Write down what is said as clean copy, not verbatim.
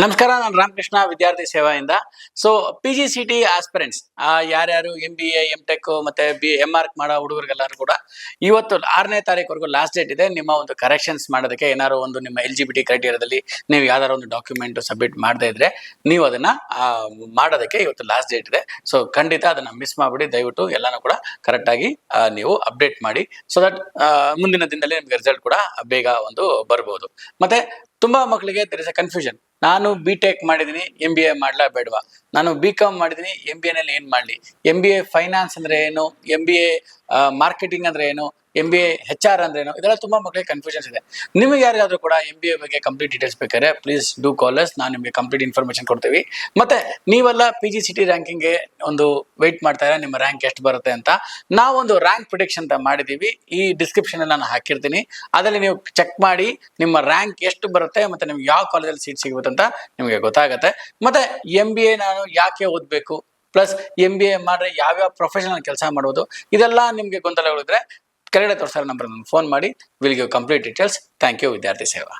ನಮಸ್ಕಾರ, ನಾನು ರಾಮಕೃಷ್ಣ ವಿದ್ಯಾರ್ಥಿ ಸೇವೆಯಿಂದ. ಸೊ PGCET ಆಸ್ಪಿರೆಂಟ್ಸ್ ಯಾರ್ಯಾರು MBA MTech ಮತ್ತೆ MArch ಮಾಡೋ ಹುಡುಗರಿಗೆಲ್ಲರೂ ಕೂಡ ಇವತ್ತು 6ನೇ ತಾರೀಕುವರೆಗೂ ಲಾಸ್ಟ್ ಡೇಟ್ ಇದೆ. ನಿಮ್ಮ ಒಂದು ಕರೆಕ್ಷನ್ಸ್ ಮಾಡೋದಕ್ಕೆ ಏನಾದ್ರು ಒಂದು ನಿಮ್ಮ ಎಲಿಜಿಬಿಲಿಟಿ ಕ್ರೈಟೀರಿಯಾದಲ್ಲಿ ನೀವು ಯಾವ್ದಾರು ಒಂದು ಡಾಕ್ಯುಮೆಂಟ್ ಸಬ್ಮಿಟ್ ಮಾಡದೇ ಇದ್ರೆ ನೀವು ಅದನ್ನ ಮಾಡೋದಕ್ಕೆ ಇವತ್ತು ಲಾಸ್ಟ್ ಡೇಟ್ ಇದೆ. ಸೊ ಖಂಡಿತ ಅದನ್ನ ಮಿಸ್ ಮಾಡ್ಬಿಡಿ. ದಯವಿಟ್ಟು ಎಲ್ಲಾನು ಕೂಡ ಕರೆಕ್ಟ್ ಆಗಿ ನೀವು ಅಪ್ಡೇಟ್ ಮಾಡಿ. ಸೊ ದಟ್ ಮುಂದಿನ ದಿನದಲ್ಲಿ ನಿಮಗೆ ರಿಸಲ್ಟ್ ಕೂಡ ಬೇಗ ಒಂದು ಬರ್ಬೋದು. ಮತ್ತೆ ತುಂಬಾ ಮಕ್ಕಳಿಗೆ there is a confusion. ನಾನು BTech ಮಾಡಿದೀನಿ, MBA ಮಾಡ್ಲಾ ಬೇಡವಾ? ನಾನು BCom ಮಾಡಿದೀನಿ, MBA ನಲ್ಲಿ ಏನ್ ಮಾಡ್ಲಿ? MBA ಫೈನಾನ್ಸ್ ಅಂದ್ರೆ ಏನು? MBA ಮಾರ್ಕೆಟಿಂಗ್ ಅಂದ್ರೆ ಏನು? MBA HR ಅಂದ್ರೆ ಏನು? ಇದೆಲ್ಲ ತುಂಬಾ ಮಕ್ಕಳಿಗೆ ಕನ್ಫ್ಯೂಷನ್ಸ್ ಇದೆ. ನಿಮಗೆ ಯಾರಿಗಾದ್ರೂ ಕೂಡ MBA ಬಗ್ಗೆ ಕಂಪ್ಲೀಟ್ ಡೀಟೇಲ್ಸ್ ಬೇಕಾದ್ರೆ ಪ್ಲೀಸ್ ಡೂ ಕಾಲ್ ಅಸ್. ನಾನು ನಿಮಗೆ ಕಂಪ್ಲೀಟ್ ಇನ್ಫಾರ್ಮೇಶನ್ ಕೊಡ್ತೀವಿ. ಮತ್ತೆ ನೀವೆಲ್ಲ PGCET ರ್ಯಾಂಕಿಂಗ್ಗೆ ಒಂದು ವೆಯ್ಟ್ ಮಾಡ್ತಾ ಇದ್ರೆ ನಿಮ್ಮ ರ್ಯಾಂಕ್ ಎಷ್ಟು ಬರುತ್ತೆ ಅಂತ ನಾವೊಂದು ರ್ಯಾಂಕ್ ಪ್ರಿಡಿಕ್ಷನ್ ಅಂತ ಮಾಡಿದೀವಿ. ಈ ಡಿಸ್ಕ್ರಿಪ್ಷನ್ ಅಲ್ಲಿ ನಾನು ಹಾಕಿರ್ತೀನಿ. ಅದರಲ್ಲಿ ನೀವು ಚೆಕ್ ಮಾಡಿ ನಿಮ್ಮ ರ್ಯಾಂಕ್ ಎಷ್ಟು ಬರುತ್ತೆ ಮತ್ತೆ ನಿಮ್ಗೆ ಯಾವ ಕಾಲೇಜಲ್ಲಿ ಸೀಟ್ ಸಿಗುತ್ತೆ ಅಂತ ನಿಮಗೆ ಗೊತ್ತಾಗುತ್ತೆ. ಮತ್ತೆ MBA ನಾನು ಯಾಕೆ ಓದ್ಬೇಕು, ಪ್ಲಸ್ MBA ಮಾಡ್ರೆ ಯಾವ್ಯಾವ ಪ್ರೊಫೆಷನಲ್ ಕೆಲಸ ಮಾಡೋದು, ಇದೆಲ್ಲ ನಿಮ್ಗೆ ಗೊಂದಲಗಳಿದ್ರೆ ಕೆಳಗಡೆ ತೋರಿಸೋ ನಂಬರ್ ಫೋನ್ ಮಾಡಿ. Will give complete details. Thank you Vidyarthi ಸೇವಾ.